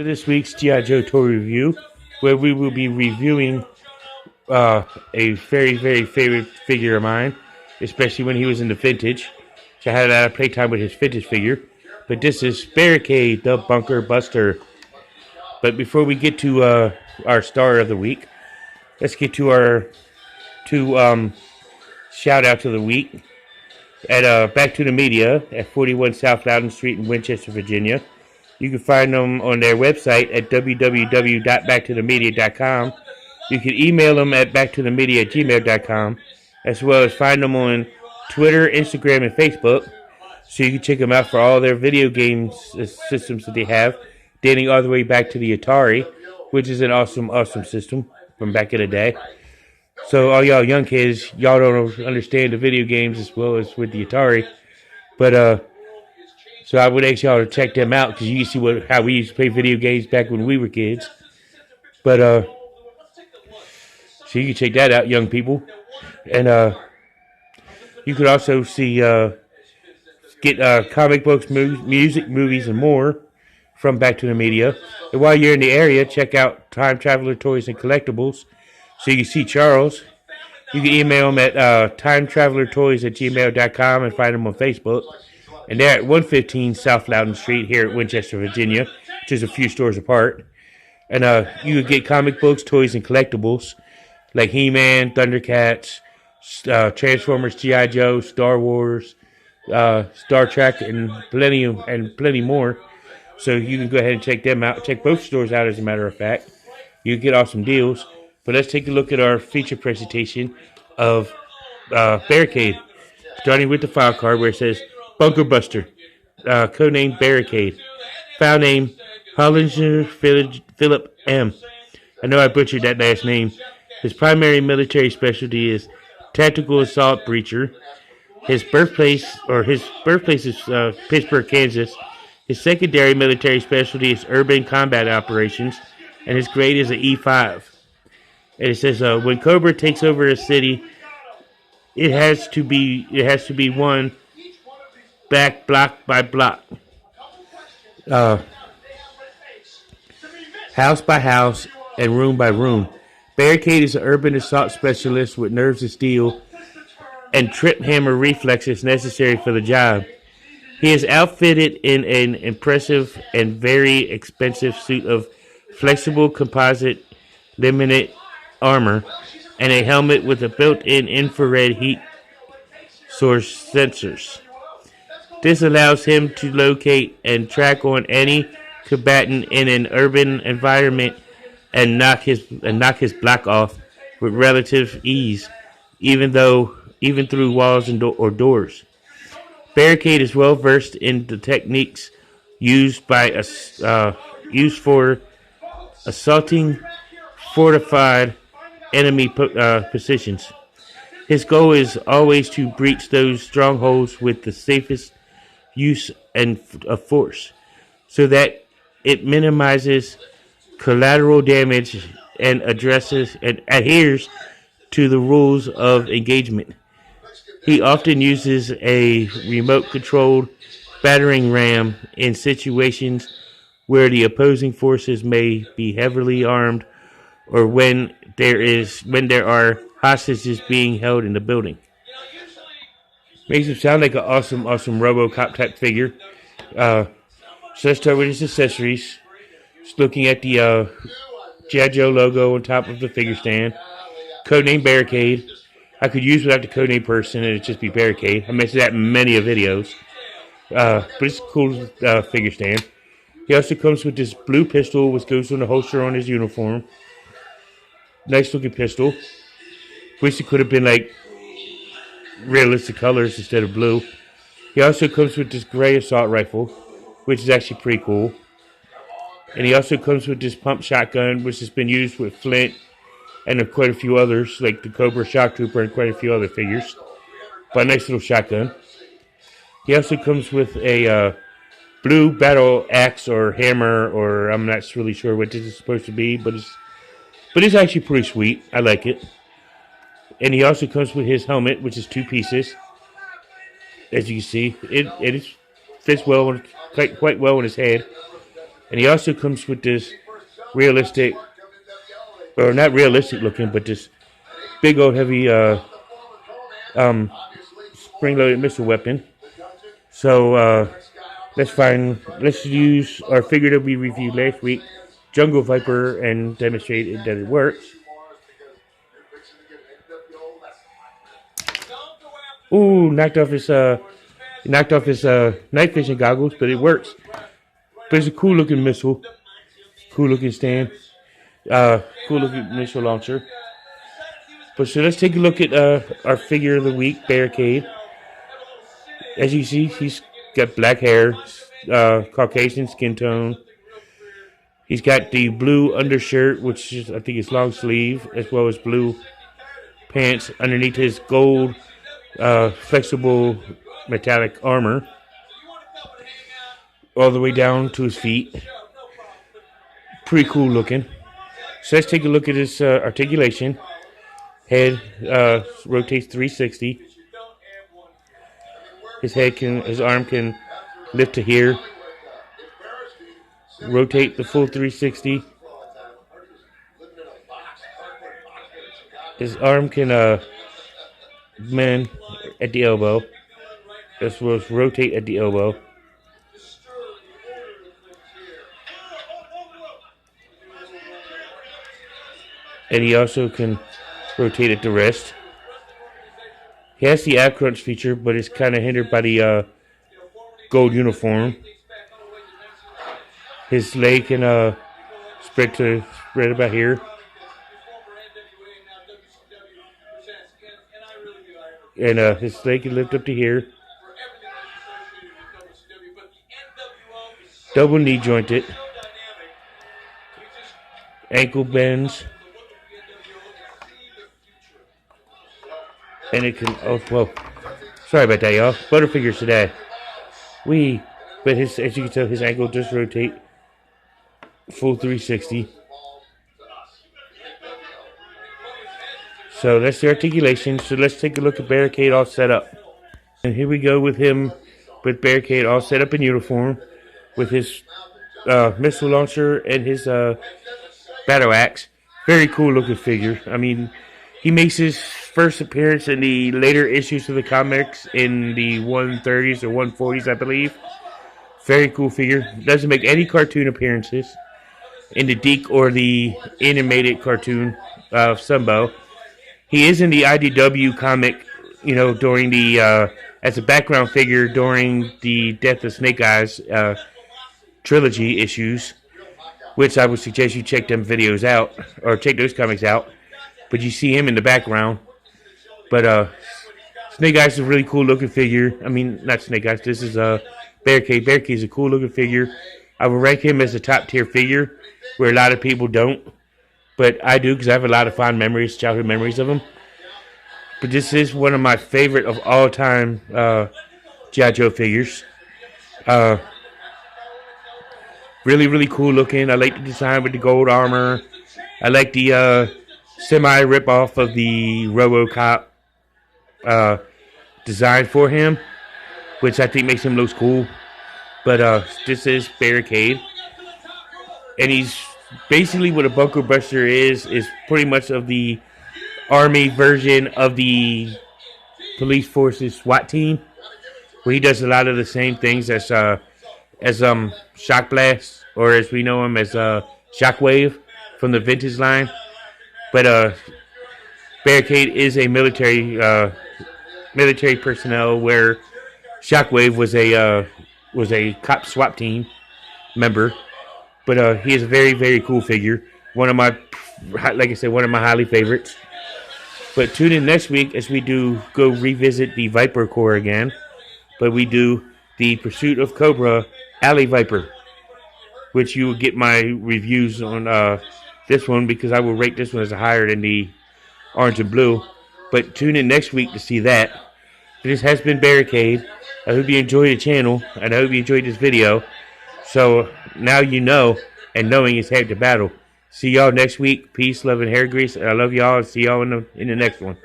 This week's G.I. Joe toy review, where we will be reviewing a very, very favorite figure of mine, especially when he was in the vintage. So I had a lot of playtime with his vintage figure. But this is Barricade, the Bunker Buster. But before we get to our star of the week, let's get to our two shout outs of the week. At Back to the Media at 41 South Loudon Street in Winchester, Virginia. You can find them on their website at www.backtothemedia.com. You can email them at backtothemedia@gmail.com, as well as find them on Twitter, Instagram, and Facebook. So you can check them out for all their video games systems that they have, dating all the way back to the Atari, which is an awesome, awesome system from back in the day. So all y'all young kids, y'all don't understand the video games as well as with the Atari, but so I would ask y'all to check them out because you can see how we used to play video games back when we were kids. But so you can check that out, young people, and you could also see get comic books, music, movies, and more from Back to the Media. And while you're in the area, check out Time Traveler Toys and Collectibles. So you can see Charles. You can email him at timetravelertoys@gmail.com and find him on Facebook. And they're at 115 South Loudon Street here at Winchester, Virginia, which is a few stores apart. And you can get comic books, toys, and collectibles like He-Man, Thundercats, Transformers, G.I. Joe, Star Wars, Star Trek, and plenty more. So you can go ahead and check them out. Check both stores out, as a matter of fact. You can get awesome deals. But let's take a look at our feature presentation of Barricade, starting with the file card where it says Bunker Buster, codename Barricade, file name Hollinger Philip M. I know I butchered that last name. His primary military specialty is tactical assault breacher. His birthplace is Pittsburgh, Kansas. His secondary military specialty is urban combat operations, and his grade is an E5. And it says when Cobra takes over a city, it has to be won back block by block, house by house, and room by room. Barricade is an urban assault specialist with nerves of steel and trip hammer reflexes necessary for the job. He is outfitted in an impressive and very expensive suit of flexible composite laminate armor and a helmet with a built-in infrared heat source sensors. This allows him to locate and track on any combatant in an urban environment and knock his block off with relative ease, even through walls and or doors. Barricade is well versed in the techniques used for assaulting fortified enemy positions. His goal is always to breach those strongholds with the safest use of force, so that it minimizes collateral damage and adheres to the rules of engagement. He often uses a remote-controlled battering ram in situations where the opposing forces may be heavily armed, or when there are hostages being held in the building. Makes him sound like an awesome RoboCop type figure. So let's start with his accessories. Just looking at the G.I. Joe logo on top of the figure stand. Codename Barricade. I could use without the codename person and it'd just be Barricade. I mentioned that in many videos. But it's a cool figure stand. He also comes with this blue pistol which goes on the holster on his uniform. Nice looking pistol. Wish it could have been like realistic colors instead of blue. He also comes with this gray assault rifle, which is actually pretty cool. And he also comes with this pump shotgun, which has been used with Flint and quite a few others, like the Cobra Shock Trooper and quite a few other figures. But a nice little shotgun. He also comes with a blue battle axe or hammer, or I'm not really sure what this is supposed to be, but it's actually pretty sweet. I like it. And he also comes with his helmet, which is 2 pieces. As you can see, it fits well, quite well on his head. And he also comes with this realistic, or not realistic looking, but this big old heavy um, spring-loaded missile weapon. So let's use our figure that we reviewed last week, Jungle Viper, and demonstrate that it works. Ooh, knocked off his night vision goggles, but it works. But it's a cool looking missile, cool looking stand, cool looking missile launcher. But so let's take a look at our figure of the week, Barricade. As you see, he's got black hair, Caucasian skin tone. He's got the blue undershirt, which is, I think is long sleeve, as well as blue pants underneath his gold flexible metallic armor, all the way down to his feet. Pretty cool looking. So let's take a look at his articulation. Head rotates 360. His arm can lift to here. Rotate the full 360. His arm can bend at the elbow, as well as rotate at the elbow. And he also can rotate at the wrist. He has the ab crunch feature, but it's kind of hindered by the gold uniform. His leg can spread about here. And his leg can lift up to here. Double knee jointed. Ankle bends. And it can, oh, well, sorry about that, y'all. Butterfingers today. But as you can tell, his ankle does rotate full 360. So that's the articulation. So let's take a look at Barricade all set up. And here we go with him, with Barricade all set up in uniform, with his missile launcher and his battle axe. Very cool looking figure. I mean, he makes his first appearance in the later issues of the comics in the 130s or 140s, I believe. Very cool figure. Doesn't make any cartoon appearances in the Deke or the animated cartoon of Sunbow. He is in the IDW comic, you know, during the as a background figure during the Death of Snake Eyes trilogy issues, which I would suggest you check them videos out, or check those comics out. But you see him in the background. But Snake Eyes is a really cool looking figure. I mean, not Snake Eyes. This is Barricade. Barricade is a cool looking figure. I would rank him as a top tier figure, where a lot of people don't. But I do, because I have a lot of fond memories, childhood memories of him. But this is one of my favorite of all time G.I. Joe figures. Really, really cool looking. I like the design with the gold armor. I like the semi rip-off of the RoboCop design for him, which I think makes him look cool. But this is Barricade. And he's basically what a bunker buster is pretty much of the Army version of the police force's SWAT team, where he does a lot of the same things as Shock Blast, or as we know him as Shockwave from the Vintage line. But Barricade is a military personnel, where Shockwave was a cop SWAT team member. But he is a very, very cool figure. One of my highly favorites. But tune in next week as we do go revisit the Viper Corps again. But we do the Pursuit of Cobra Alley Viper, which you will get my reviews on this one, because I will rate this one as higher than the orange and blue. But tune in next week to see that. This has been Barricade. I hope you enjoyed the channel, and I hope you enjoyed this video. So now you know, and knowing is half the battle. See y'all next week. Peace, love, and hair grease. I love y'all, and see y'all in the next one.